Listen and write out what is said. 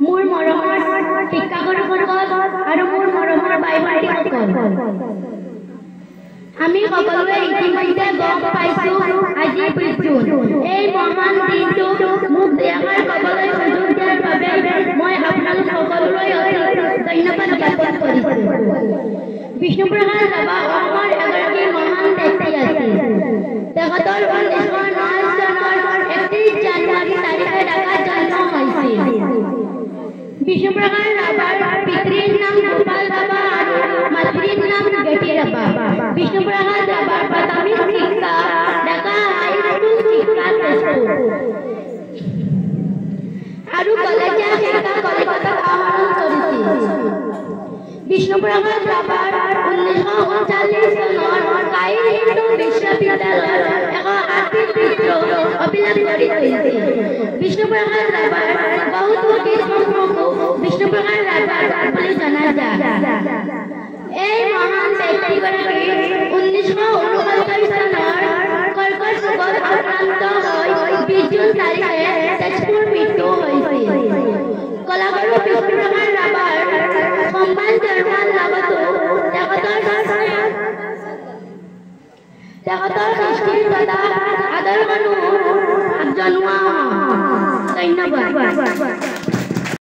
মোৰ মৰমৰ শিক্ষাগুৰুসকল আৰু মোৰ মৰমৰ বাই ভণ্টিসকল, আমি সকলোৱে ইতিমধ্যে গম পাইছো আজি ২৫ জুন। এই মহান দিনটো মোক দেখাৰ ক'বলৈ সুযোগ দিয়াৰ বাবে মই আপোনালোক সকলোলৈ ধন্যবাদ জ্ঞাপন কৰিছো। বিষ্ণুপ্ৰসাদ ৰাভা অসমৰ এগৰাকী মহান ব্যক্তি আছিল। তেখেতৰ ১৯০৯ চনৰ ৩১ জানুৱাৰী তাৰিখে ঢাকাত জন্ম হৈছিল। বিষ্ণুপ্ৰসাদ ৰাভাৰ পিতৃৰ নাম গোপাল ৰাভা আৰু মাতৃৰ নাম গেটি ৰাভা। বিষ্ণুপ্ৰসাদ ৰাভাৰ প্ৰাথমিক শিক্ষা ঢাকা হাইস্কুল শিক্ষা তেজপুৰ আৰু কলেজীয়া শিক্ষা কলিকতাত আহৰণ কৰিছিল। বিষ্ণুপ্ৰসাদ ৰাভাৰ ১৯৩৯ চনৰ কায়িক হিন্দু বিশ্ববিদ্যালয়ত এক আৰ্থিক বিদ্ৰোহ অভিলাষ কৰি তুলিছিল। বিষ্ণুপ্ৰসাদ ৰাভাৰ বহুতো গীতসমূহকো বিষ্ণুপ্ৰসাদ ৰাভাৰ বুলি জনা যায়। এই মহান ব্যক্তিগৰাকী ১৯৬৯ চনৰ কৰ্কট ৰোগত আক্ৰান্ত হৈ ২০ জুন তাৰিখে তেজপুৰ মৃত্যু হৈছিল। কলাগুৰু বিষ্ণুপ্ৰসাদ ৰাভাৰ সন্মান জনোৱাৰ লগতো তেখেতৰ সৃষ্টিৰ তথা আদৰ্শনো জনোৱা। ধন্যবাদ।